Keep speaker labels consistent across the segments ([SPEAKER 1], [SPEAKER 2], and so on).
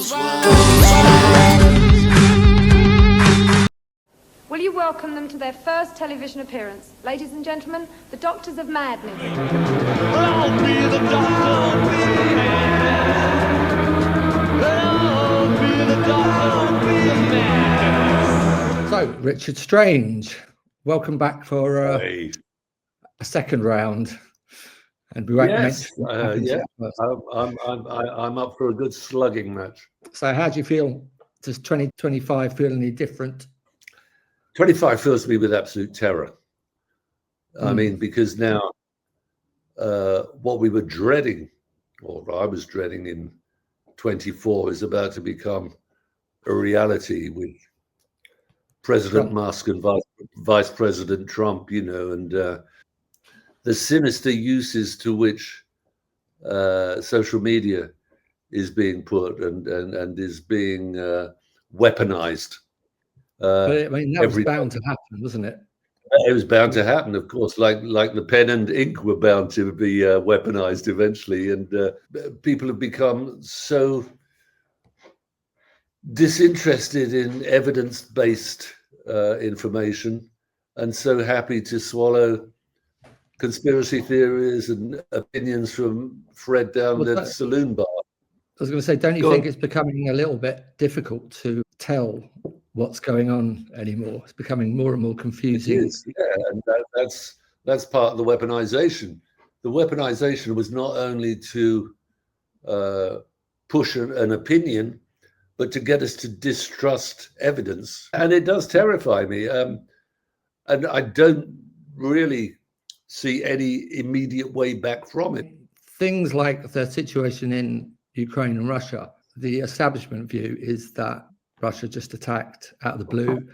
[SPEAKER 1] Will you welcome them to their first television appearance? Ladies and gentlemen, the Doctors of Madness.
[SPEAKER 2] I'll be the doctor of I'll be the doctor of madness.
[SPEAKER 3] So, Richard Strange, welcome back for
[SPEAKER 4] Hey.
[SPEAKER 3] a second round. And we won't
[SPEAKER 4] Yes,
[SPEAKER 3] mention
[SPEAKER 4] yeah. I'm up for a good slugging match.
[SPEAKER 3] So how do you feel? Does 2025 feel any different?
[SPEAKER 4] 25 fills me with absolute terror. I mean, because now what we were dreading, or I was dreading in 24, is about to become a reality with President Musk and Vice President Trump, you know, and the sinister uses to which social media is being put and is being weaponized.
[SPEAKER 3] But I mean, that was bound to happen, wasn't it?
[SPEAKER 4] It was bound to happen, of course, like the pen and ink were bound to be weaponized eventually. And people have become so disinterested in evidence-based information and so happy to swallow conspiracy theories and opinions from Fred down the saloon bar.
[SPEAKER 3] I was going to say, don't you think it's becoming a little bit difficult to tell what's going on anymore? It's becoming more and more confusing.
[SPEAKER 4] It is, yeah, and that's part of the weaponization. The weaponization was not only to push an opinion, but to get us to distrust evidence. And it does terrify me. And I don't really see any immediate way back from it.
[SPEAKER 3] Things like the situation in Ukraine and Russia, the establishment view is that Russia just attacked out of the blue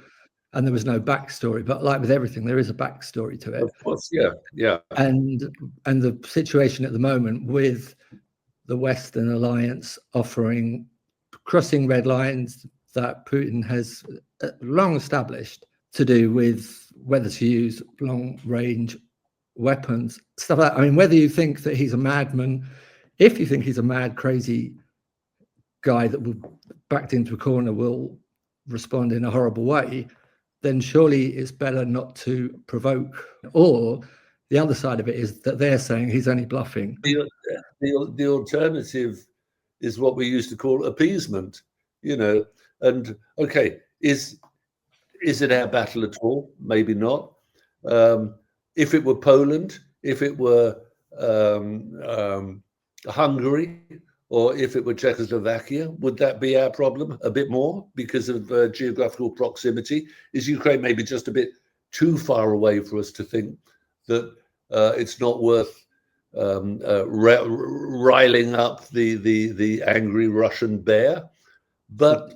[SPEAKER 3] and there was no backstory. But like with everything, there is a backstory to it.
[SPEAKER 4] Of course, yeah.
[SPEAKER 3] And the situation at the moment with the Western alliance offering, crossing red lines that Putin has long established to do with whether to use long-range weapons, stuff like that. I mean, whether you think that he's a madman, if you think he's a mad, crazy guy that will backed into a corner will respond in a horrible way, then surely it's better not to provoke. Or the other side of it is that they're saying he's only bluffing.
[SPEAKER 4] The alternative is what we used to call appeasement, you know. And okay, is it our battle at all? Maybe not. If it were Poland, if it were Hungary, or if it were Czechoslovakia, would that be our problem a bit more because of geographical proximity? Is Ukraine maybe just a bit too far away for us to think that it's not worth riling up the angry Russian bear? But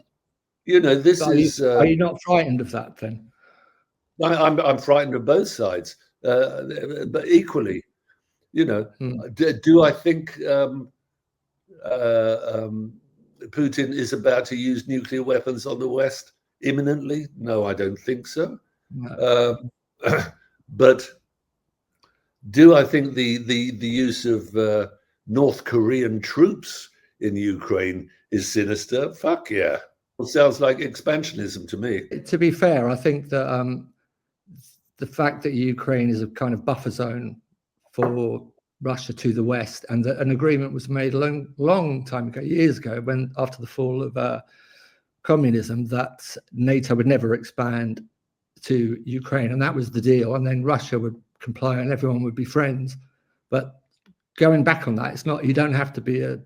[SPEAKER 4] you know, this is.
[SPEAKER 3] Are you not frightened of that then?
[SPEAKER 4] I'm frightened of both sides, but equally, you know, do I think Putin is about to use nuclear weapons on the West imminently? No, I don't think so. No. But do I think the use of North Korean troops in Ukraine is sinister? Fuck yeah. It sounds like expansionism to me.
[SPEAKER 3] To be fair, I think that the fact that Ukraine is a kind of buffer zone for Russia to the West, and that an agreement was made a long time ago, years ago, when after the fall of communism, that NATO would never expand to Ukraine, and that was the deal. And then Russia would comply, and everyone would be friends. But going back on that, it's not. You don't have to be an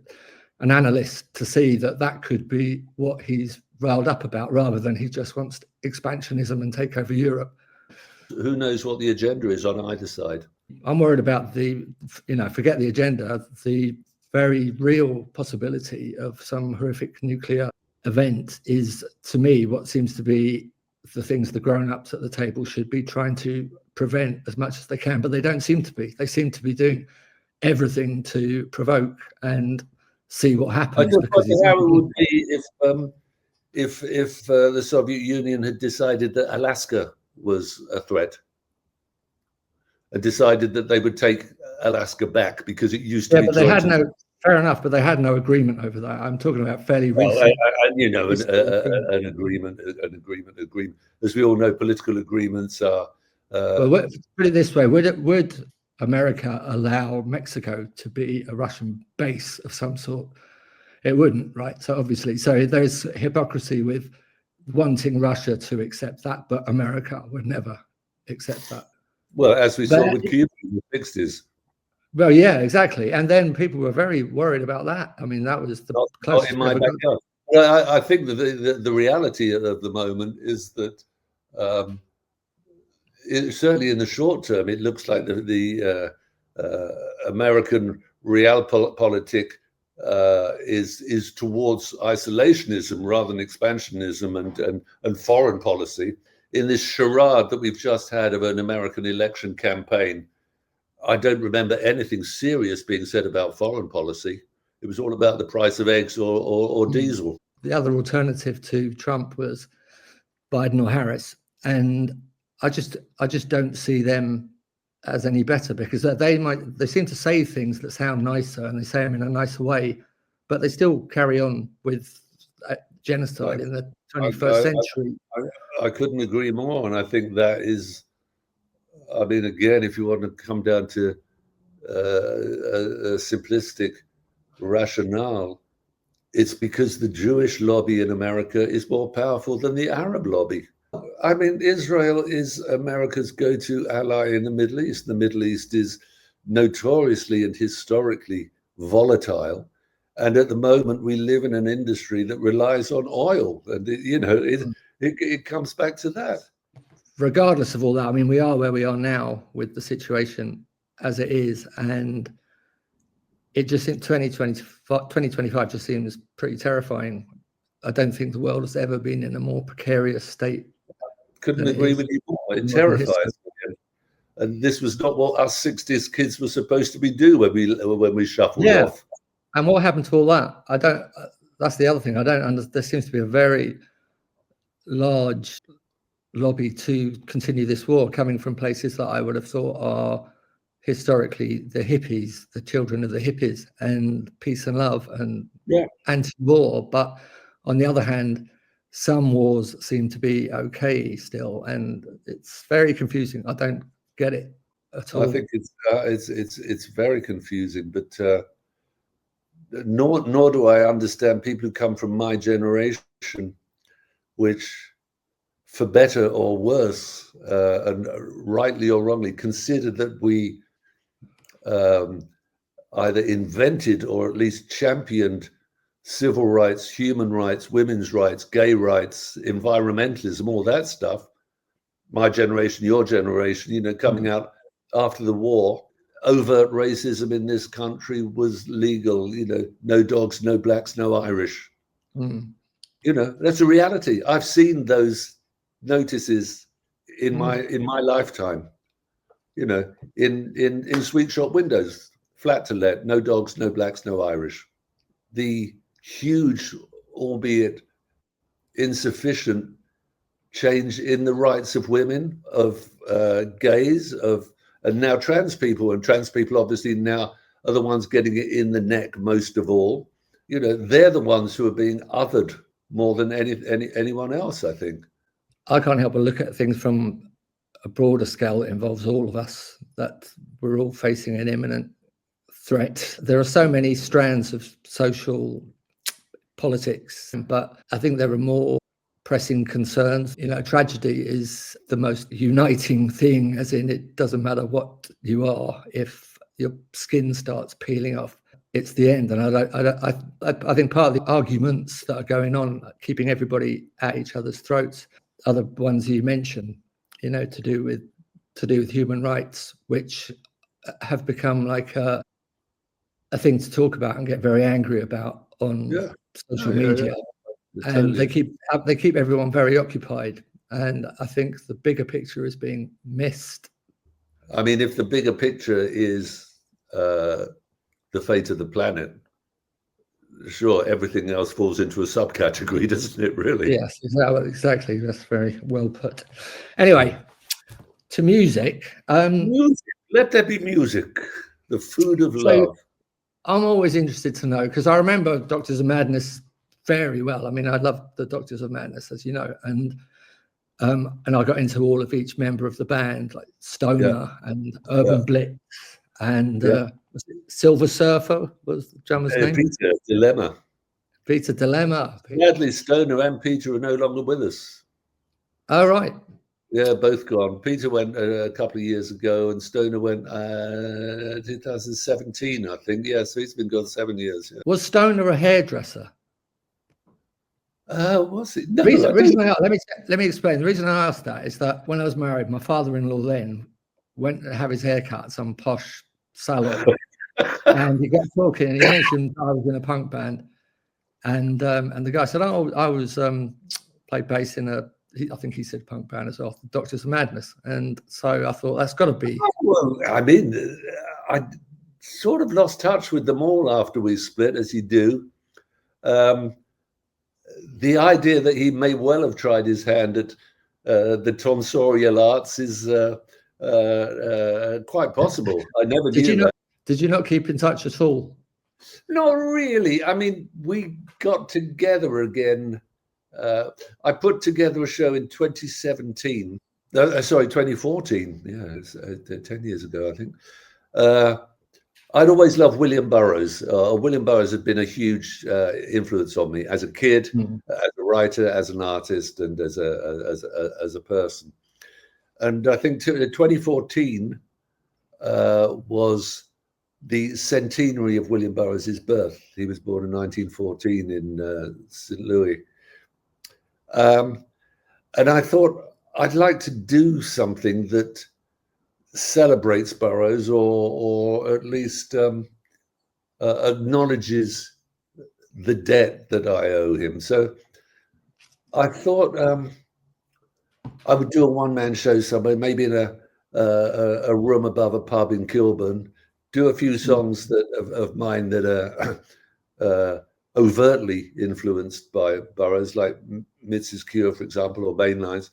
[SPEAKER 3] analyst to see that that could be what he's riled up about, rather than he just wants expansionism and take over Europe.
[SPEAKER 4] Who knows what the agenda is on either side?
[SPEAKER 3] I'm worried about forget the agenda, the very real possibility of some horrific nuclear event is, to me, what seems to be the things the grown-ups at the table should be trying to prevent as much as they can, but they don't seem to be. They seem to be doing everything to provoke and see what happens.
[SPEAKER 4] I just wonder how it would be if the Soviet Union had decided that Alaska was a threat and decided that they would take Alaska back because it used to be.
[SPEAKER 3] But they had no fair enough, but they had no agreement over that. I'm talking about fairly recent.
[SPEAKER 4] And you know, an agreement. As we all know, political agreements are.
[SPEAKER 3] Well, put it this way: would America allow Mexico to be a Russian base of some sort? It wouldn't, right? So obviously, so there's hypocrisy with wanting Russia to accept that, but America would never accept that.
[SPEAKER 4] Well, as we saw with Cuba in the 60s.
[SPEAKER 3] Well, yeah, exactly. And then people were very worried about that. I mean, that was the
[SPEAKER 4] not in my backyard. Well, I think that the reality of the moment is that certainly in the short term, it looks like the American realpolitik is towards isolationism rather than expansionism and foreign policy. In this charade that we've just had of an American election campaign, I don't remember anything serious being said about foreign policy. It was all about the price of eggs or diesel.
[SPEAKER 3] The other alternative to Trump was Biden or Harris, and I just don't see them as any better, because they seem to say things that sound nicer and they say them in a nicer way, but they still carry on with genocide in the 21st century.
[SPEAKER 4] I couldn't agree more, and I think that is, I mean, again, if you want to come down to a simplistic rationale, it's because the Jewish lobby in America is more powerful than the Arab lobby. I mean, Israel is America's go-to ally in the Middle East. The Middle East is notoriously and historically volatile. And at the moment, we live in an industry that relies on oil. And, it comes back to that.
[SPEAKER 3] Regardless of all that, I mean, we are where we are now with the situation as it is. And it just in 2025 just seems pretty terrifying. I don't think the world has ever been in a more precarious state.
[SPEAKER 4] Couldn't agree with you more. It terrifies me. And this was not what us 60s kids were supposed to be doing when we shuffled off.
[SPEAKER 3] And what happened to all that? That's the other thing. I don't understand. There seems to be a very large lobby to continue this war coming from places that I would have thought are historically the hippies, the children of the hippies, and peace and love and anti-war. But on the other hand, some wars seem to be okay still, and it's very confusing. I don't get it at all.
[SPEAKER 4] I think it's very confusing, but nor do I understand people who come from my generation, which, for better or worse, and rightly or wrongly, considered that we either invented or at least championed civil rights, human rights, women's rights, gay rights, environmentalism, all that stuff. My generation, your generation, coming out after the war, overt racism in this country was legal. No dogs, no blacks, no Irish. That's a reality. I've seen those notices in my lifetime. In sweet shop windows, flat to let, no dogs, no blacks, no Irish. The huge, albeit insufficient, change in the rights of women, of gays, and now trans people. And trans people obviously now are the ones getting it in the neck most of all. They're the ones who are being othered more than anyone else, I think.
[SPEAKER 3] I can't help but look at things from a broader scale that involves all of us, that we're all facing an imminent threat. There are so many strands of social politics, but I think there are more pressing concerns. Tragedy is the most uniting thing, as in it doesn't matter what you are. If your skin starts peeling off, it's the end. And I think part of the arguments that are going on, keeping everybody at each other's throats, are the ones you mentioned, to do with human rights, which have become like a thing to talk about and get very angry about on social media. And they keep everyone very occupied. And I think the bigger picture is being missed.
[SPEAKER 4] I mean, if the bigger picture is the fate of the planet, sure, everything else falls into a subcategory, doesn't it, really?
[SPEAKER 3] Yes, exactly. That's very well put. Anyway, to music.
[SPEAKER 4] Music. Let there be music. The food of love.
[SPEAKER 3] I'm always interested to know, because I remember Doctors of Madness very well. I mean, I love the Doctors of Madness, as you know, and I got into all of each member of the band, like Stoner and Urban Blitz and was it Silver Surfer was the drummer's name.
[SPEAKER 4] Peter Dilemma.
[SPEAKER 3] Peter Dilemma.
[SPEAKER 4] Sadly, Stoner and Peter are no longer with us.
[SPEAKER 3] Oh, right.
[SPEAKER 4] Yeah, both gone. Peter went a couple of years ago, and Stoner went 2017, I think. Yeah, so he's been gone 7 years. Yeah.
[SPEAKER 3] Was Stoner a hairdresser?
[SPEAKER 4] Was it? No,
[SPEAKER 3] let me explain. The reason I asked that is that when I was married, my father-in-law then went to have his hair cut at some posh salon, and he got talking, and he mentioned I was in a punk band, and the guy said, "Oh, I was played bass in I think he said punk band as well, Doctors of Madness," and so I thought that's got to be.
[SPEAKER 4] Well, I mean, I sort of lost touch with them all after we split, as you do. The idea that he may well have tried his hand at the tonsorial arts is quite possible. I never knew that.
[SPEAKER 3] Did you not keep in touch at all?
[SPEAKER 4] Not really. I mean, we got together again. I put together a show in 2017. Sorry, 2014. Yeah, it's 10 years ago, I think. I'd always loved William Burroughs. William Burroughs had been a huge influence on me as a kid, as a writer, as an artist, and as a person. And I think 2014 was the centenary of William Burroughs' birth. He was born in 1914 in St. Louis. And I thought I'd like to do something that celebrates Burroughs, or at least acknowledges the debt that I owe him. So I thought I would do a one-man show somewhere, maybe in a room above a pub in Kilburn, do a few songs of mine that are overtly influenced by Burroughs, like Mitz's Cure, for example, or Mainlines.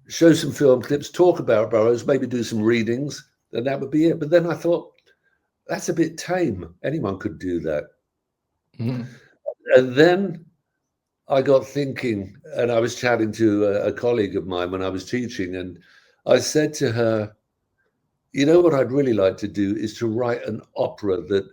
[SPEAKER 4] Show some film clips, talk about Burroughs, maybe do some readings, and that would be it. But then I thought, that's a bit tame. Anyone could do that. And then I got thinking, and I was chatting to a colleague of mine when I was teaching, and I said to her, you know what I'd really like to do is to write an opera that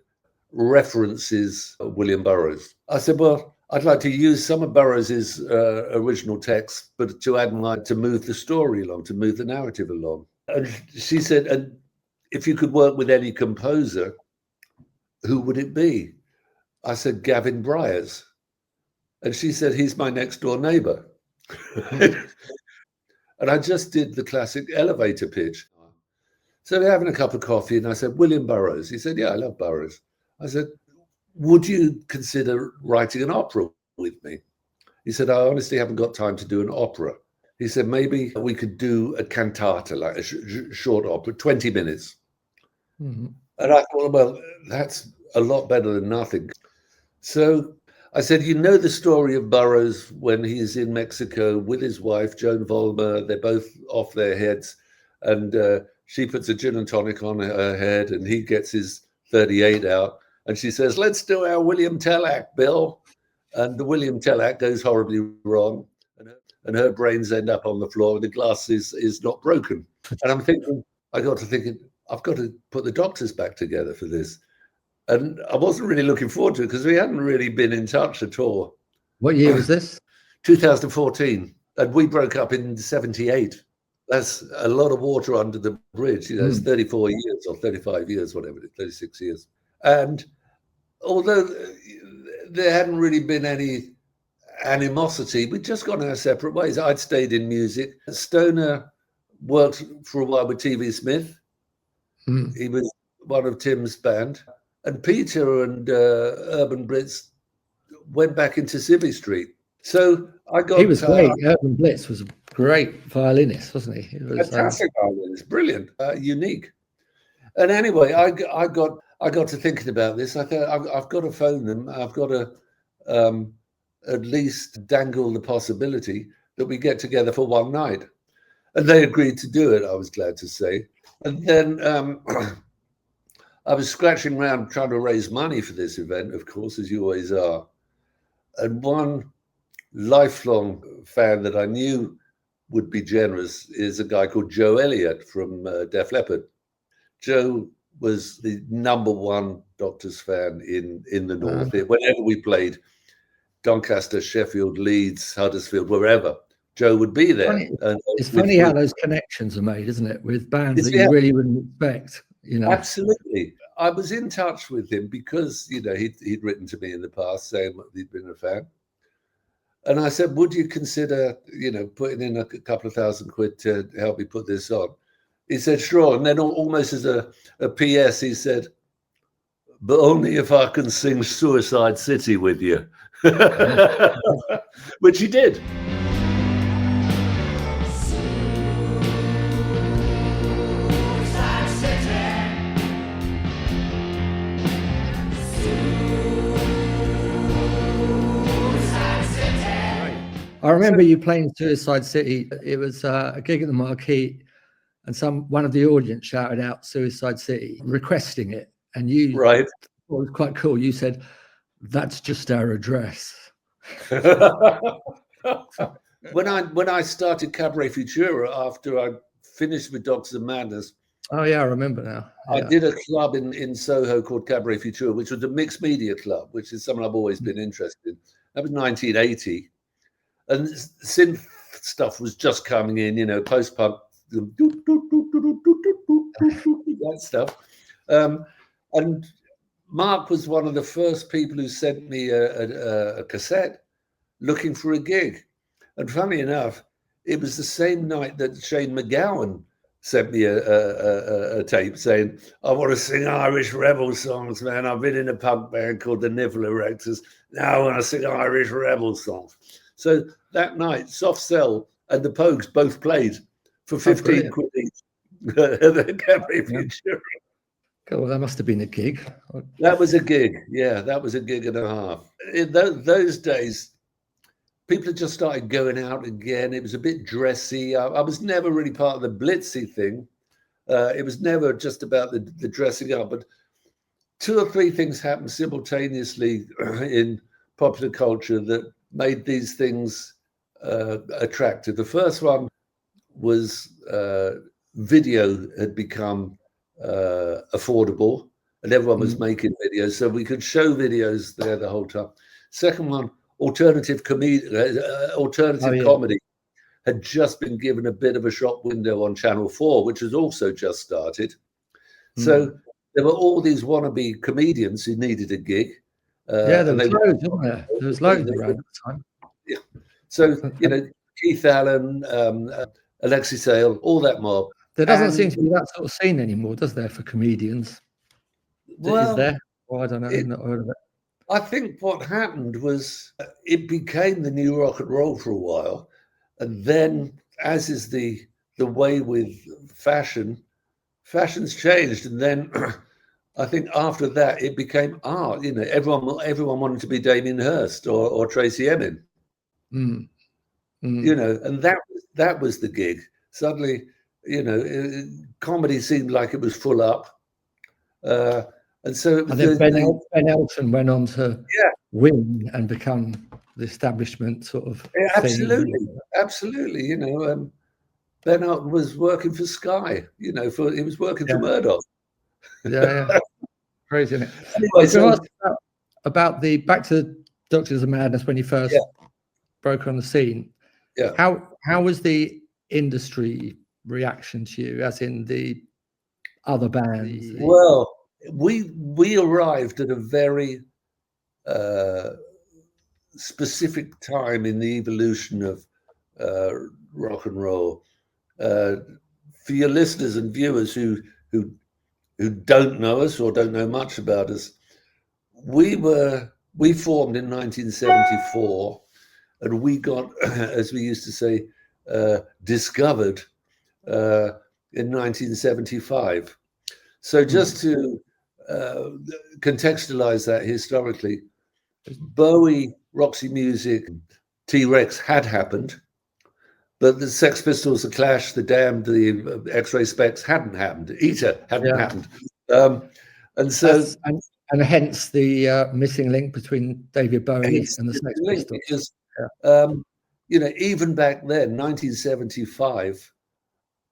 [SPEAKER 4] references William Burroughs. I said, well, I'd like to use some of Burroughs's original text, but to add mine to move the story along, to move the narrative along. And she said, and if you could work with any composer, who would it be? I said, Gavin Bryars. And she said, he's my next door neighbor. And I just did the classic elevator pitch. So they're having a cup of coffee, and I said, William Burroughs. He said, yeah, I love Burroughs. I said, would you consider writing an opera with me? He said, I honestly haven't got time to do an opera. He said, maybe we could do a cantata, like a short opera, 20 minutes. And I thought, well, that's a lot better than nothing. So I said, you know the story of Burroughs when he's in Mexico with his wife, Joan Vollmer. They're both off their heads, and she puts a gin and tonic on her head, and he gets his 38 out. And she says, let's do our William Tell act, Bill. And the William Tell act goes horribly wrong. And her brains end up on the floor, and the glass is not broken. And I'm thinking, I got to thinking, I've got to put the Doctors back together for this. And I wasn't really looking forward to it because we hadn't really been in touch at all.
[SPEAKER 3] What year was this?
[SPEAKER 4] 2014. And we broke up in 78. That's a lot of water under the bridge. You know, it's 34 years or 35 years, whatever it is, 36 years. And although there hadn't really been any animosity, we'd just gone our separate ways. I'd stayed in music. Stoner worked for a while with T.V. Smith. He was one of Tim's band. And Peter and Urban Blitz went back into Civvy Street. So I got...
[SPEAKER 3] He was great. Urban Blitz was a great violinist, wasn't he? He was
[SPEAKER 4] fantastic violinist, brilliant, unique. And anyway, I got to thinking about this. I thought, I've got to phone them. I've got to at least dangle the possibility that we get together for one night. And they agreed to do it, I was glad to say. And then I was scratching around trying to raise money for this event, of course, as you always are. And one lifelong fan that I knew would be generous is a guy called Joe Elliott from Def Leppard. Joe was the #1 Doctors fan in the North. Whenever we played Doncaster, Sheffield, Leeds, Huddersfield, wherever, Joe would be there.
[SPEAKER 3] It's funny how those connections are made, isn't it, with bands that you really wouldn't expect. You know,
[SPEAKER 4] absolutely. I was in touch with him because he'd written to me in the past saying he'd been a fan, and I said, "Would you consider putting in a couple of £1,000 to help me put this on?" He said, "Sure." And then almost as a PS, he said, "But only if I can sing Suicide City with you," which he did.
[SPEAKER 3] I remember you playing Suicide City. It was a gig at the Marquee, and one of the audience shouted out "Suicide City," requesting it, and you thought it was quite cool. You said, "That's just our address."
[SPEAKER 4] When I started Cabaret Futura after I finished with Doctors of Madness.
[SPEAKER 3] Oh yeah, I remember now.
[SPEAKER 4] I did a club in Soho called Cabaret Futura, which was a mixed media club, which is something I've always been interested in. That was 1980. And synth stuff was just coming in, post-punk, that stuff. And Mark was one of the first people who sent me a cassette looking for a gig. And funny enough, it was the same night that Shane McGowan sent me a tape saying, "I want to sing Irish rebel songs, man. I've been in a punk band called the Nipple Erectors. Now I want to sing Irish rebel songs." So that night, Soft Cell and the Pogues both played for 15 quid each at the Cabaret Futura.
[SPEAKER 3] Well, that must have been a gig.
[SPEAKER 4] That was a gig. Yeah, that was a gig and a half. In those days, people had just started going out again. It was a bit dressy. I was never really part of the glitzy thing. It was never just about the dressing up. But 2 or 3 things happened simultaneously in popular culture that made these things attractive. The first one was video had become affordable, and everyone was making videos, so we could show videos there the whole time. Second one, alternative comedy had just been given a bit of a shop window on Channel 4, which has also just started. So there were all these wannabe comedians who needed a gig.
[SPEAKER 3] There was loads, wasn't there? There was loads around at the time.
[SPEAKER 4] Yeah. So, Keith Allen, Alexi Sale, all that mob.
[SPEAKER 3] There doesn't seem to be that sort of scene anymore, does there, for comedians?
[SPEAKER 4] Well,
[SPEAKER 3] is there? Well, I don't know. I've not heard of it.
[SPEAKER 4] I think what happened was it became the new rock and roll for a while. And then, as is the way with fashion's changed. And then I think after that, it became art. Everyone wanted to be Damien Hirst or Tracy Emin. And that was the gig. Suddenly, comedy seemed like it was full up. And so
[SPEAKER 3] then Ben Elton went on to win and become the establishment sort of
[SPEAKER 4] absolutely. Ben Elton was working for Sky, he was working for Murdoch.
[SPEAKER 3] Crazy, isn't it?
[SPEAKER 4] Anyway, so
[SPEAKER 3] about back to Doctors of Madness when you first broke on the scene. How was the industry reaction to you, as in the other bands?
[SPEAKER 4] Well, we arrived at a very specific time in the evolution of rock and roll. For your listeners and viewers who don't know us or don't know much about us, we formed in 1974, and we got, as we used to say, discovered in 1975. So just to contextualize that historically, Bowie, Roxy Music, T-Rex had happened, but the Sex Pistols, the Clash, the Damned, the X-Ray Specs hadn't happened. Eater hadn't happened. And so,
[SPEAKER 3] and hence the missing link between David Bowie and the Sex Pistols.
[SPEAKER 4] Because, even back then, 1975,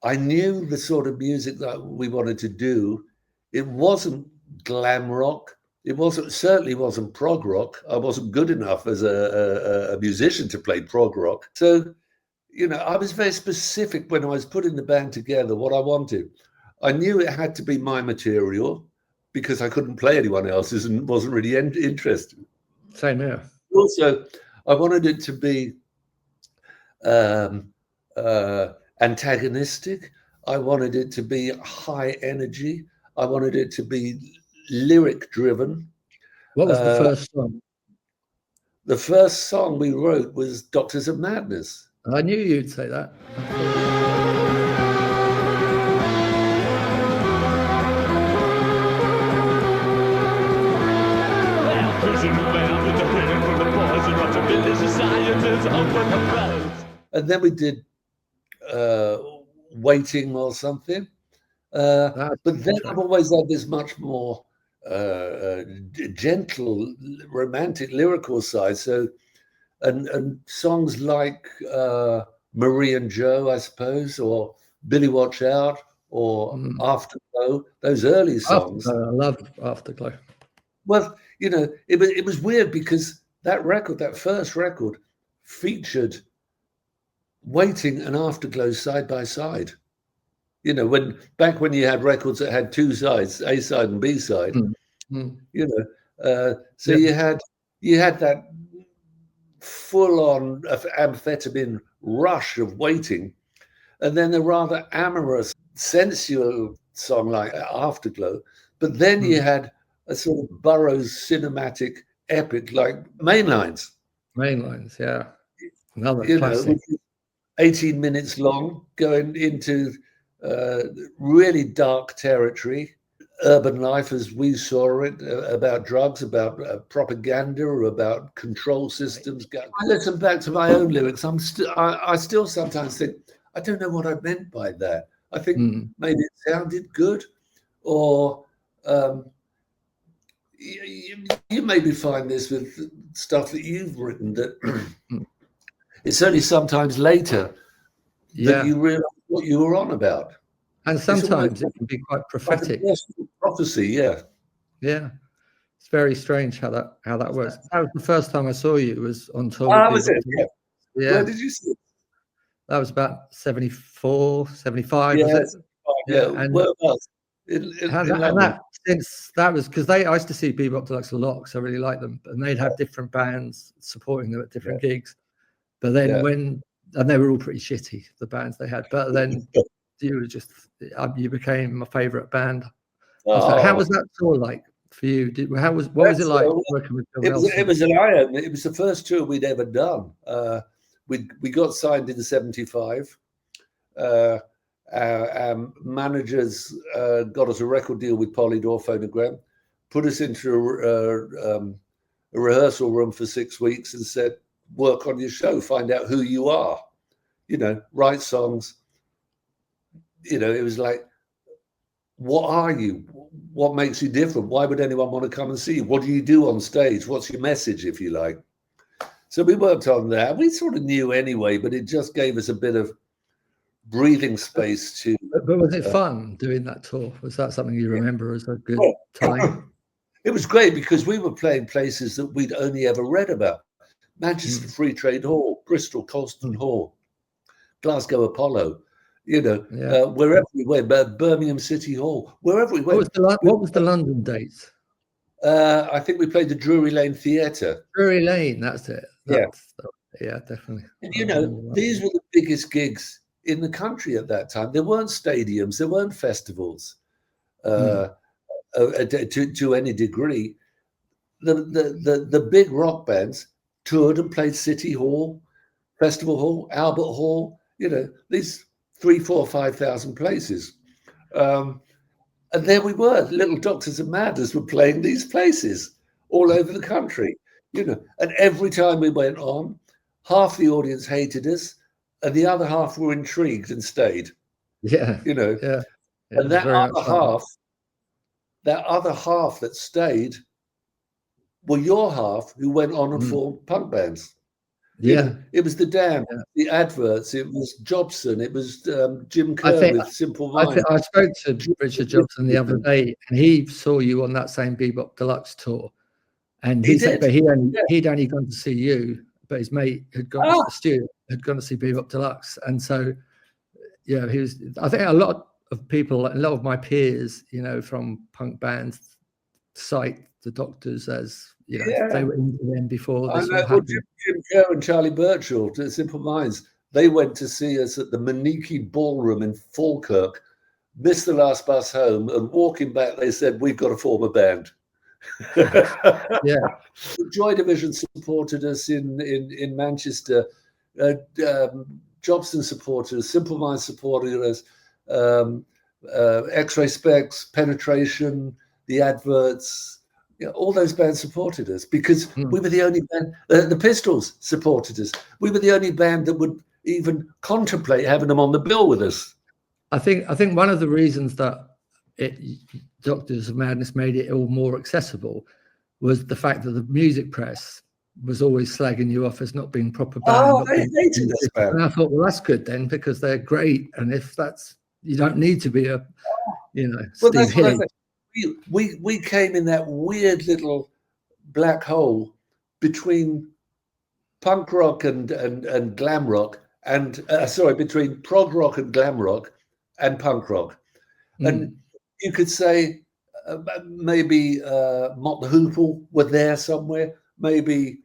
[SPEAKER 4] I knew the sort of music that we wanted to do. It wasn't glam rock. It certainly wasn't prog rock. I wasn't good enough as a musician to play prog rock. So, I was very specific when I was putting the band together, what I wanted. I knew it had to be my material because I couldn't play anyone else's and wasn't really interested.
[SPEAKER 3] Same here.
[SPEAKER 4] Also, I wanted it to be antagonistic. I wanted it to be high energy. I wanted it to be lyric driven.
[SPEAKER 3] What was the first song?
[SPEAKER 4] The first song we wrote was Doctors of Madness.
[SPEAKER 3] I knew you'd say that.
[SPEAKER 4] And then we did Waiting or something. But then I've always had this much more gentle, romantic, lyrical side. So, and songs like Marie and Joe, I suppose, or Billy Watch Out, or Afterglow, those early songs.
[SPEAKER 3] I love Afterglow.
[SPEAKER 4] Well, it was weird because that first record, featured Waiting and Afterglow side by side. Back when you had records that had two sides, A side and B side. So you had that full-on amphetamine rush of Waiting, and then a rather amorous, sensual song like Afterglow. But then you had a sort of Burroughs cinematic epic like Mainlines.
[SPEAKER 3] Mainlines, yeah. Another classic.
[SPEAKER 4] 18 minutes long, going into really dark territory, urban life as we saw it, about drugs, about propaganda, about control systems. I listen back to my own lyrics. I still sometimes think, I don't know what I meant by that. I think maybe it sounded good, or you maybe find this with stuff that you've written, that it's only sometimes later that you realize what you were on about.
[SPEAKER 3] And sometimes it can be quite prophetic.
[SPEAKER 4] Like prophecy, yeah.
[SPEAKER 3] Yeah. It's very strange how that works. That was the first time I saw you, was on tour.
[SPEAKER 4] Was it? Yeah. Where did you see it?
[SPEAKER 3] That was about 74, 75,
[SPEAKER 4] yeah,
[SPEAKER 3] was it?
[SPEAKER 4] Yeah. And where was
[SPEAKER 3] that was because I used to see Bebop Deluxe a lot, because I really liked them, and they'd have different bands supporting them at different gigs. But then and they were all pretty shitty, the bands they had. But then you became my favorite band. How was that tour like for you? What was it like working with Bill Nelson?
[SPEAKER 4] It was an eye-opener. It was the first tour we'd ever done. We got signed in '75. Our managers got us a record deal with Polydor Phonogram, put us into a rehearsal room for 6 weeks and said, work on your show, find out who you are, write songs. It was like, what are you? What makes you different? Why would anyone want to come and see you? What do you do on stage? What's your message, if you like? So we worked on that. We sort of knew anyway, but it just gave us a bit of breathing space to.
[SPEAKER 3] But was it fun doing that tour? Was that something you remember as a good time?
[SPEAKER 4] It was great because we were playing places that we'd only ever read about. Manchester Free Trade Hall, Bristol Colston Hall, Glasgow Apollo, wherever we went, Birmingham City Hall, wherever we went.
[SPEAKER 3] What was the London date?
[SPEAKER 4] I think we played the Drury Lane Theatre.
[SPEAKER 3] Drury Lane, that's it. Yeah, definitely.
[SPEAKER 4] And, these were the biggest gigs in the country at that time. There weren't stadiums, there weren't festivals to any degree. The big rock bands toured and played City Hall, Festival Hall, Albert Hall, these 3,000, 4,000, 5,000 places. And there we were, little Doctors of Madness were playing these places all over the country, and every time we went on, half the audience hated us and the other half were intrigued and stayed.
[SPEAKER 3] Yeah.
[SPEAKER 4] And that other half that other half that stayed were your half who went on and formed punk bands. You know, it was the Damned, the Adverts, it was Jobson, it was Jim Kerr with Simple Minds.
[SPEAKER 3] I spoke to Richard Jobson the other day, and he saw you on that same Bebop Deluxe tour, and he said, but he'd only gone to see you, but his mate had gone to Stu had gone to see Bebop Deluxe, and so yeah, he was. I think a lot of people, a lot of my peers, you know, from punk bands, cite the Doctors as, you know, they were into them before this all happened.
[SPEAKER 4] Jim Kerr and Charlie Birchall, to Simple Minds, they went to see us at the Maniki Ballroom in Falkirk, missed the last bus home, and walking back, they said, "We've got to form a band."
[SPEAKER 3] Yeah,
[SPEAKER 4] Joy Division supported us in Manchester. Jobson supported us. Simple Minds supported us. X-Ray Specs, Penetration, the Adverts. You know, all those bands supported us because we were the only band. The Pistols supported us. We were the only band that would even contemplate having them on the bill with us.
[SPEAKER 3] I think one of the reasons that Doctors of Madness made it all more accessible was the fact that the music press was always slagging you off as not being proper band.
[SPEAKER 4] Oh, they hated this band.
[SPEAKER 3] And I thought, well, that's good then, because they're great. And if that's, you don't need to be a, you know, Steve Hilly.
[SPEAKER 4] We came in that weird little black hole between punk rock and glam rock, and between prog rock and glam rock and punk rock. And you could say maybe Mott the Hoople were there somewhere. Maybe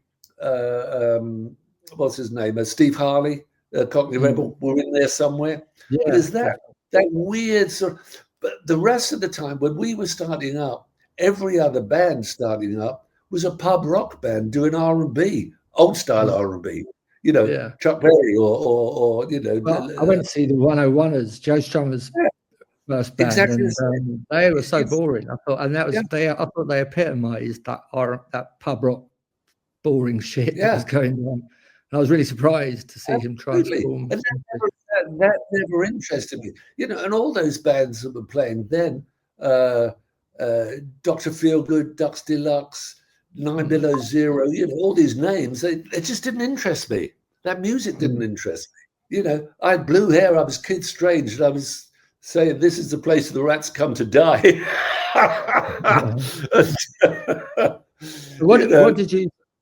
[SPEAKER 4] what's his name? Steve Harley, Cockney Rebel, were in there somewhere.
[SPEAKER 3] Yeah.
[SPEAKER 4] But is that weird sort of? But the rest of the time, when we were starting up, every other band starting up was a pub rock band doing R&B, old style R&B. You know, Chuck Berry or you know.
[SPEAKER 3] Well, I went to see the 101ers, Joe Strummer's first band, and they were so boring. I thought, and that was I thought they epitomised that pub rock boring shit that was going on. And I was really surprised to see him transform.
[SPEAKER 4] And that never interested me, you know. And all those bands that were playing then, Dr. Feelgood, Ducks Deluxe, 9 Below Zero, you know, all these names, they just didn't interest me. That music didn't interest me. You know, I had blue hair, I was Kid Strange, and I was saying, "This is the place the rats come to die."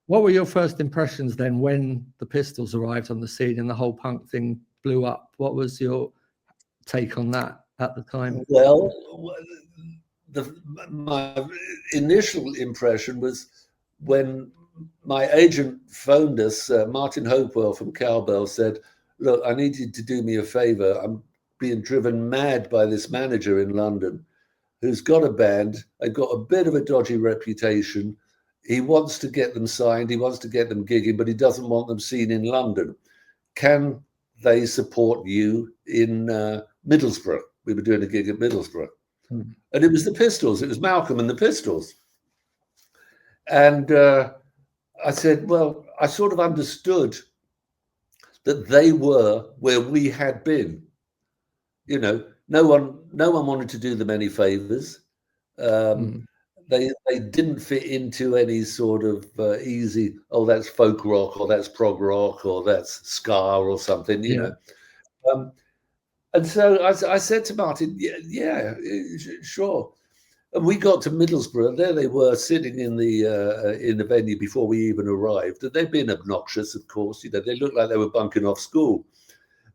[SPEAKER 3] What were your first impressions then when the Pistols arrived on the scene and the whole punk thing blew up? What was your take on that at the time?
[SPEAKER 4] Well, my initial impression was when my agent phoned us, Martin Hopewell from Cowbell said, "Look, I need you to do me a favor. I'm being driven mad by this manager in London who's got a band. They've got a bit of a dodgy reputation. He wants to get them signed. He wants to get them gigging, but he doesn't want them seen in London. Can they support you in Middlesbrough?" We were doing a gig at Middlesbrough. And it was the Pistols. It was Malcolm and the Pistols. And I said, well, I sort of understood that they were where we had been. You know, no one wanted to do them any favors. They didn't fit into any sort of easy, oh, that's folk rock, or that's prog rock, or that's ska or something, you know. And so I said to Martin, yeah, sure. And we got to Middlesbrough, and there they were sitting in the venue before we even arrived. And they'd been obnoxious, of course. You know, they looked like they were bunking off school.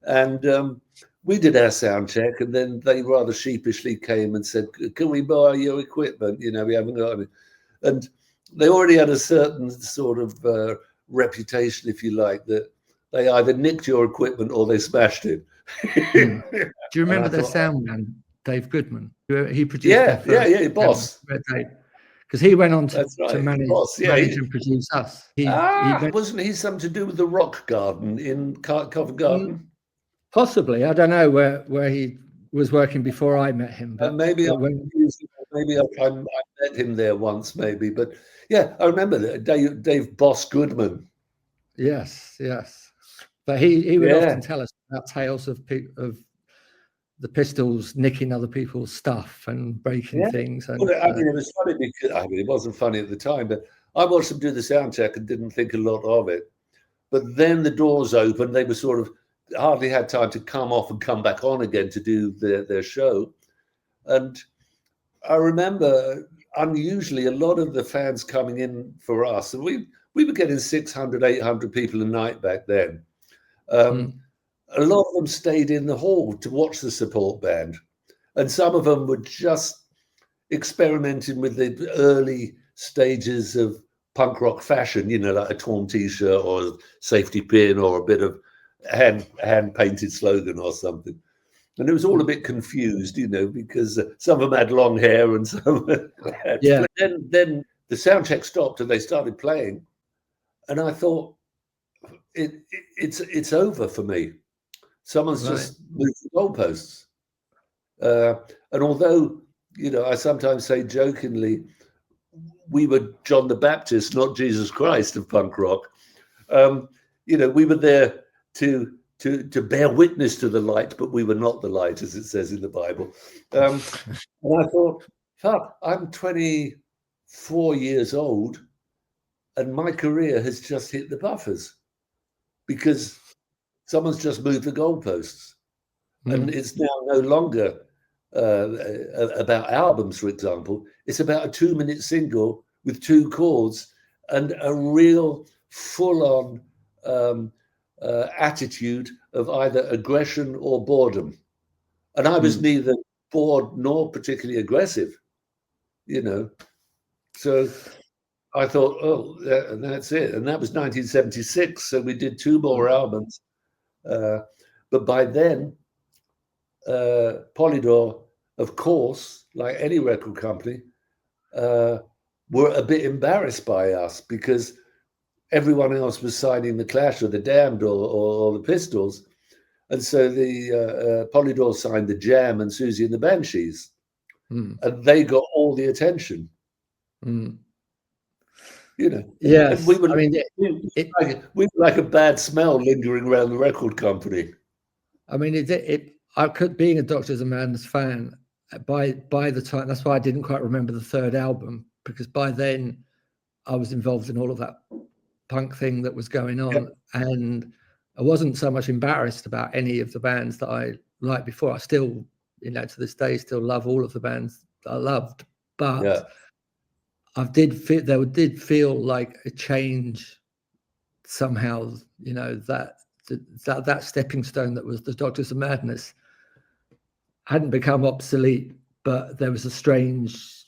[SPEAKER 4] And we did our sound check, and then they rather sheepishly came and said, "Can we borrow your equipment? You know, we haven't got any." And they already had a certain sort of reputation, if you like, that they either nicked your equipment or they smashed it.
[SPEAKER 3] Do you remember their sound man, Dave Goodman? He produced
[SPEAKER 4] Boss.
[SPEAKER 3] Because he went on to manage and produce us.
[SPEAKER 4] Wasn't he something to do with the Rock Garden in Covent Garden?
[SPEAKER 3] Possibly. I don't know where he was working before I met him. But
[SPEAKER 4] maybe I met him there once, maybe. But yeah, I remember that Dave Boss Goodman.
[SPEAKER 3] Yes. But he would often tell us about tales of the Pistols nicking other people's stuff and breaking things. And
[SPEAKER 4] well, I mean, it was funny because it wasn't funny at the time, but I watched them do the sound check and didn't think a lot of it. But then the doors opened; they were sort of hardly had time to come off and come back on again to do their show. And I remember unusually a lot of the fans coming in for us, and we were getting 600, 800 people a night back then. A lot of them stayed in the hall to watch the support band, and some of them were just experimenting with the early stages of punk rock fashion, like a torn t-shirt or a safety pin or a bit of hand painted slogan or something. And it was all a bit confused, because some of them had long hair and some had.
[SPEAKER 3] Yeah.
[SPEAKER 4] Then the sound check stopped and they started playing, and I thought it's over for me. Someone's just moved the goalposts. And although, I sometimes say jokingly, we were John the Baptist, not Jesus Christ of punk rock. We were there to bear witness to the light, but we were not the light, as it says in the Bible. And I thought, fuck, I'm 24 years old, and my career has just hit the buffers because someone's just moved the goalposts. And it's now no longer about albums, for example. It's about a 2-minute single with 2 chords and a real full-on attitude of either aggression or boredom. And I was neither bored nor particularly aggressive, So I thought, that's it. And that was 1976. So we did 2 more albums. But by then, Polydor, of course, like any record company, were a bit embarrassed by us because everyone else was signing the Clash or the Damned or the Pistols. And so the Polydor signed the Jam and Susie and the Banshees. And they got all the attention.
[SPEAKER 3] Yes.
[SPEAKER 4] And we were like a bad smell lingering around the record company.
[SPEAKER 3] I mean, I could, being a Doctors of Madness fan, by the time, that's why I didn't quite remember the 3rd album, because by then I was involved in all of that punk thing that was going on, and I wasn't so much embarrassed about any of the bands that I liked before. I still, to this day, still love all of the bands that I loved, but there did feel like a change somehow. That stepping stone that was the Doctors of Madness hadn't become obsolete, but there was a strange.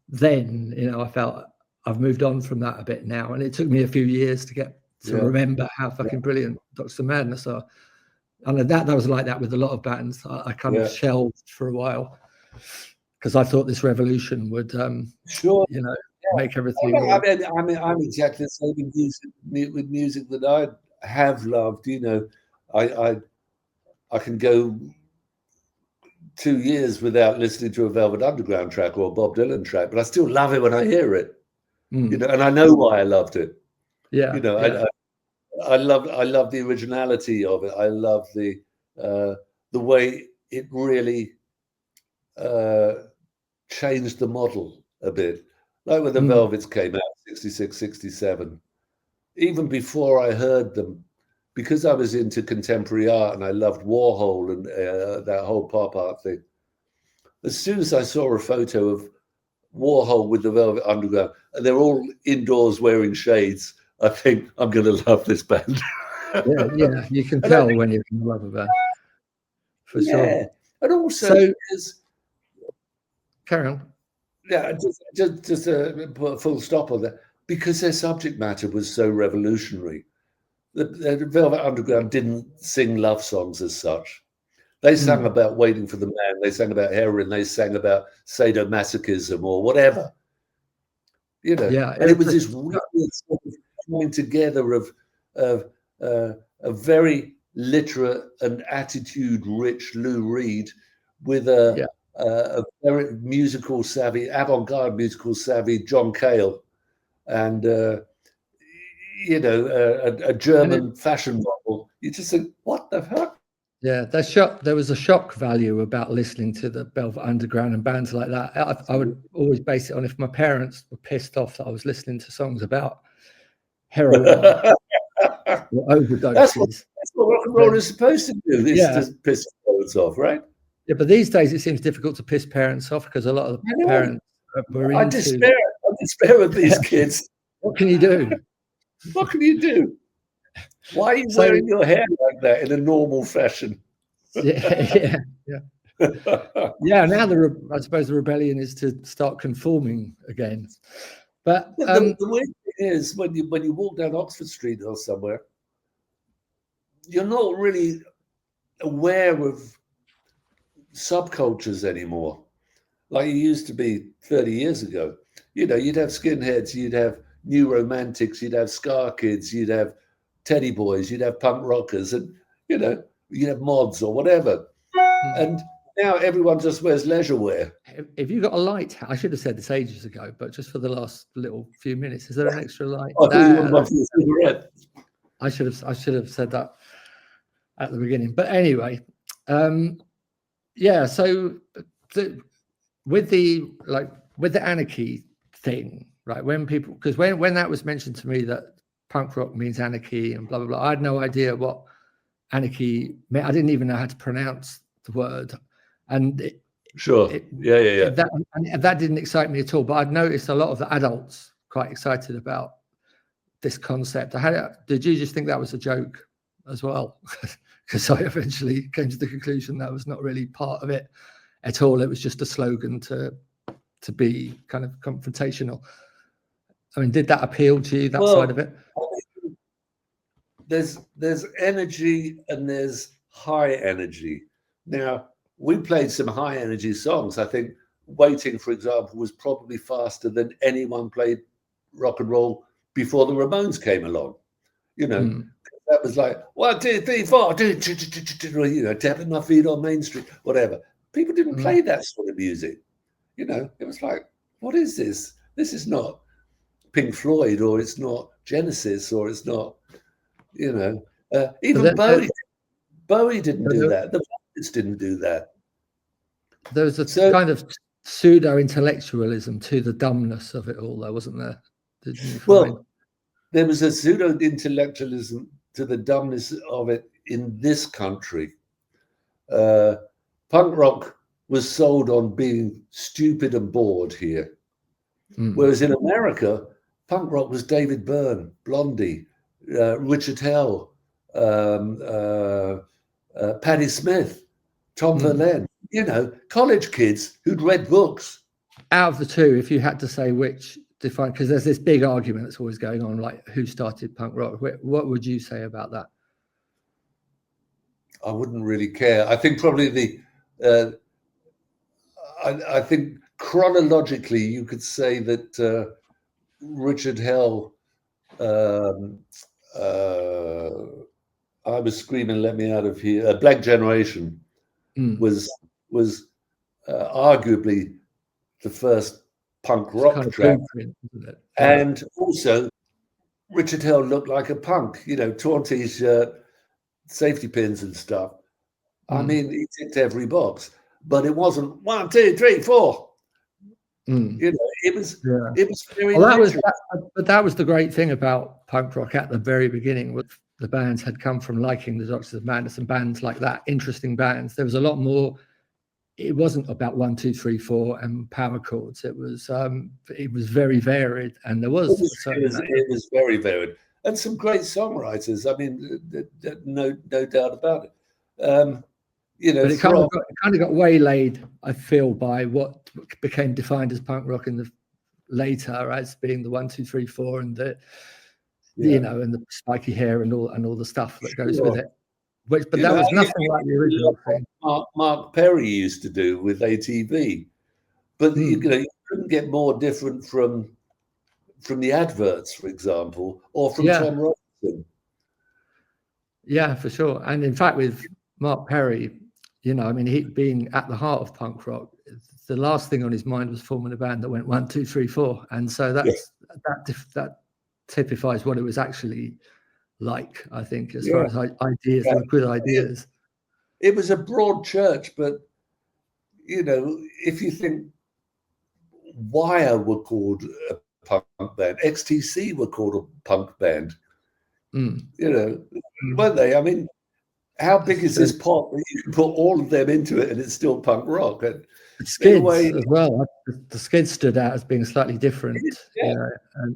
[SPEAKER 3] Then, I felt I've moved on from that a bit now, and it took me a few years to get to remember how fucking brilliant Doctors of Madness are. And that was like that with a lot of bands. I kind of shelved for a while because I thought this revolution would, make everything.
[SPEAKER 4] I'm exactly the same with music that I have loved. I can go 2 years without listening to a Velvet Underground track or a Bob Dylan track, but I still love it when I hear it. And I know why I loved it. I love the originality of it. I love the way it really changed the model a bit. Like when the Velvets came out, 66, 67. Even before I heard them, because I was into contemporary art and I loved Warhol and that whole pop art thing, as soon as I saw a photo of Warhol with the Velvet Underground and they're all indoors wearing shades, I think I'm going to love this band.
[SPEAKER 3] yeah, you can tell when you're in love with a band, for sure.
[SPEAKER 4] And also,
[SPEAKER 3] carry on.
[SPEAKER 4] Yeah, just put a full stop on that, because their subject matter was so revolutionary. The Velvet Underground didn't sing love songs as such. They sang about waiting for the man. They sang about heroin. They sang about sadomasochism or whatever. And it was this weird sort of coming together of a very literate and attitude-rich Lou Reed with a very musical savvy, avant-garde musical savvy John Cale, and a German fashion model. You just think, what the fuck?
[SPEAKER 3] Yeah, there was a shock value about listening to the Velvet Underground and bands like that. I would always base it on if my parents were pissed off that I was listening to songs about heroin or overdoses.
[SPEAKER 4] That's what rock and roll is supposed to do. Is
[SPEAKER 3] Yeah.
[SPEAKER 4] to piss parents off, right?
[SPEAKER 3] Yeah, but these days it seems difficult to piss parents off because a lot of the parents were
[SPEAKER 4] I
[SPEAKER 3] into.
[SPEAKER 4] despair of these kids.
[SPEAKER 3] What can you do?
[SPEAKER 4] What can you do? Why are you wearing your hair like that in a normal fashion?
[SPEAKER 3] Yeah. Now I suppose the rebellion is to start conforming again. But
[SPEAKER 4] the weird thing is when you walk down Oxford Street or somewhere, you're not really aware of subcultures anymore, like you used to be 30 years ago. You know, you'd have skinheads, you'd have new romantics, you'd have ska kids, you'd have teddy boys, you'd have punk rockers, and you know, you'd have mods or whatever. And now everyone just wears leisure wear.
[SPEAKER 3] If you got a light, I should have said this ages ago, but just for the last little few minutes, is there an extra light? I should have said that at the beginning. But anyway, so with the anarchy thing, right? When people, because when that was mentioned to me that punk rock means anarchy and blah blah blah, I had no idea what anarchy meant. I didn't even know how to pronounce the word, and that didn't excite me at all. But I'd noticed a lot of the adults quite excited about this concept. Did you just think that was a joke as well? Because I eventually came to the conclusion that was not really part of it at all. It was just a slogan to be kind of confrontational. I mean, did that appeal to you, that side of it?
[SPEAKER 4] There's energy and there's high energy. Now, we played some high energy songs. I think Waiting, for example, was probably faster than anyone played rock and roll before the Ramones came along. You know, that was like 1, 2, 3, 4, you know, tapping my feet on Main Street, whatever. People didn't play that sort of music. You know, it was like, what is this? This is not Pink Floyd, or it's not Genesis, or it's not, you know, even Bowie didn't do that. The Adverts didn't do that.
[SPEAKER 3] There was a kind of pseudo-intellectualism to the dumbness of it all, though, wasn't there?
[SPEAKER 4] Well, there was a pseudo-intellectualism to the dumbness of it in this country. Punk rock was sold on being stupid and bored here. Whereas in America, punk rock was David Byrne, Blondie, Richard Hell, Patti Smith, Tom Verlaine, you know, college kids who'd read books.
[SPEAKER 3] Out of the two, if you had to say which define, because there's this big argument that's always going on, like who started punk rock, what would you say about that?
[SPEAKER 4] I wouldn't really care. I think probably I think chronologically you could say that Richard Hell, I was screaming, let me out of here. Black Generation was arguably the first punk rock track. And also Richard Hell looked like a punk, you know, torn t-shirt, safety pins and stuff. I mean, he ticked every box, but it wasn't 1, 2, 3, 4. You know, it was very.
[SPEAKER 3] Well, that was the great thing about punk rock at the very beginning. Was the bands had come from liking the Doctors of Madness and bands like that, interesting bands. There was a lot more. It wasn't about 1, 2, 3, 4 and power chords. It was very varied, and there was
[SPEAKER 4] it was very varied, and some great songwriters. I mean, no doubt about it. You know,
[SPEAKER 3] but it kind of got waylaid, I feel, by what became defined as punk rock in the later, as being the 1, 2, 3, 4, and the you know, and the spiky hair and all the stuff that goes with it. But that was nothing like the original thing.
[SPEAKER 4] Mark Perry used to do with ATV, but you know, you couldn't get more different from the Adverts, for example, or from Tom Robinson.
[SPEAKER 3] Yeah, for sure. And in fact, with Mark Perry, you know, I mean, he being at the heart of punk rock, the last thing on his mind was forming a band that went 1, 2, 3, 4, and so that typifies what it was actually like. I think, as far as ideas, they were good ideas.
[SPEAKER 4] it was a broad church, but if you think Wire were called a punk band, XTC were called a punk band, weren't they? I mean, how big is this pot that you can put all of them into it and it's still punk rock? And
[SPEAKER 3] the Skids as well. The Skids stood out as being slightly different. And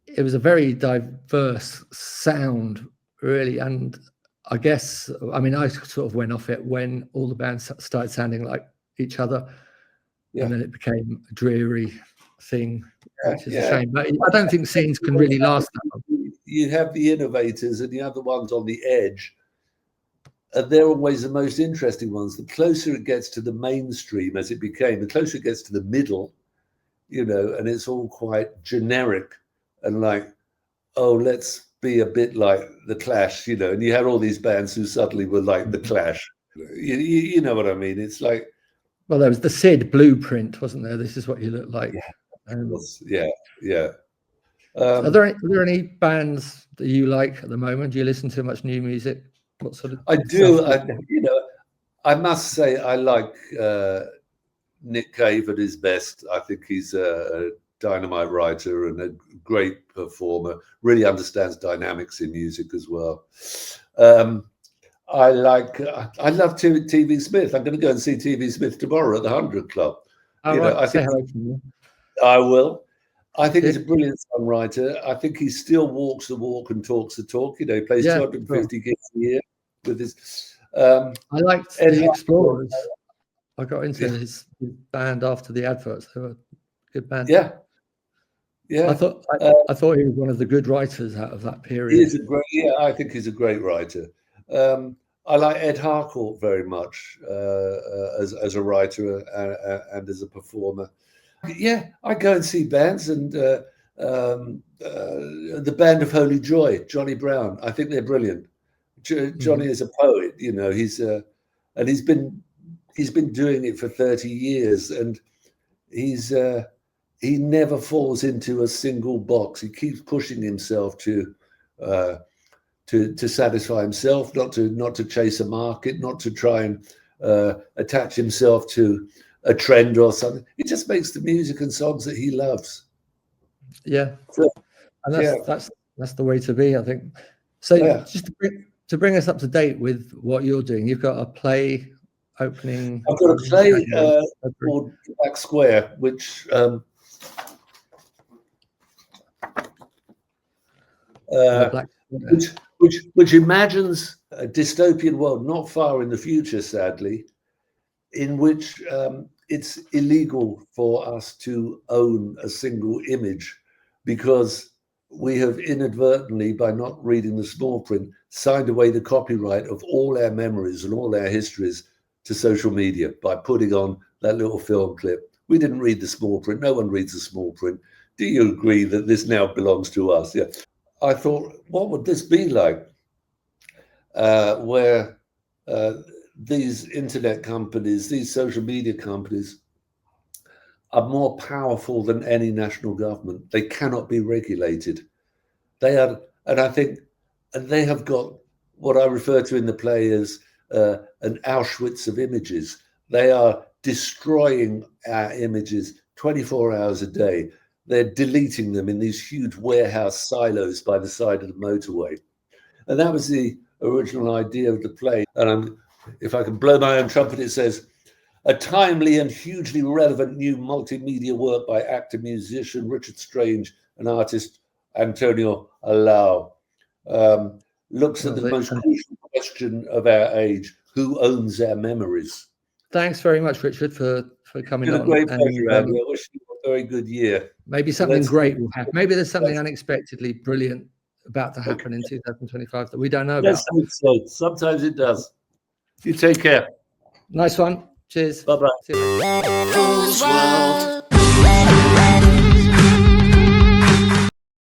[SPEAKER 3] it was a very diverse sound, really. And I guess, I mean, I sort of went off it when all the bands started sounding like each other. And then it became a dreary thing, which is a shame. But I don't think scenes can really last that long.
[SPEAKER 4] You have the innovators and you have the ones on the edge. And they're always the most interesting ones. The closer it gets to the mainstream, as it became, the closer it gets to the middle, and it's all quite generic and like, oh, let's be a bit like the Clash, and you had all these bands who suddenly were like the Clash. You know what I mean? It's like,
[SPEAKER 3] well, there was the Sid blueprint, wasn't there? This is what you look like.
[SPEAKER 4] Yeah.
[SPEAKER 3] Are there any bands that you like at the moment? Do you listen to much new music? What sort of?
[SPEAKER 4] I do. I must say I like Nick Cave at his best. I think he's a dynamite writer and a great performer. Really understands dynamics in music as well. I love TV Smith. I'm going to go and see TV Smith tomorrow at the 100 Club. I think I will. I think he's a brilliant songwriter. I think he still walks the walk and talks the talk. He plays 250 gigs a year with his.
[SPEAKER 3] I liked the Explorers. I got into his band after the Adverts. They were a good band.
[SPEAKER 4] Yeah.
[SPEAKER 3] I thought he was one of the good writers out of that period.
[SPEAKER 4] He is I think he's a great writer. I like Ed Harcourt very much as a writer and as a performer. Yeah, I go and see bands, and the Band of Holy Joy, Johnny Brown. I think they're brilliant. Johnny is a poet, and he's been doing it for 30 years, and he never falls into a single box. He keeps pushing himself to satisfy himself, not to chase a market, not to try and attach himself to a trend or something. He just makes the music and songs that he loves.
[SPEAKER 3] Yeah, and that's the way to be, I think. So just to bring us up to date with what you're doing, you've got a play opening.
[SPEAKER 4] I've got a play called Black Square, which which imagines a dystopian world not far in the future, sadly, in which it's illegal for us to own a single image because we have inadvertently, by not reading the small print, signed away the copyright of all our memories and all our histories to social media by putting on that little film clip. We didn't read the small print. No one reads the small print. Do you agree that this now belongs to us? Yeah. I thought, what would this be like? Where these internet companies, these social media companies are more powerful than any national government. They cannot be regulated. They are, and I think, and they have got what I refer to in the play as an Auschwitz of images. They are destroying our images 24 hours a day. They're deleting them in these huge warehouse silos by the side of the motorway. And that was the original idea of the play. And if I can blow my own trumpet, it says, a timely and hugely relevant new multimedia work by actor-musician Richard Strange and artist Antonio Alao looks at the most crucial question of our age: who owns our memories?
[SPEAKER 3] Thanks very much, Richard, for coming on.
[SPEAKER 4] It's been a great pleasure, Andy. I wish you a very good year.
[SPEAKER 3] Maybe something great will happen. Maybe there's something unexpectedly brilliant about to happen in 2025 that we don't know about.
[SPEAKER 4] Let's hope so. Sometimes it does. You take care.
[SPEAKER 3] Nice one. Cheers.
[SPEAKER 4] Bye-bye.
[SPEAKER 5] Whose world?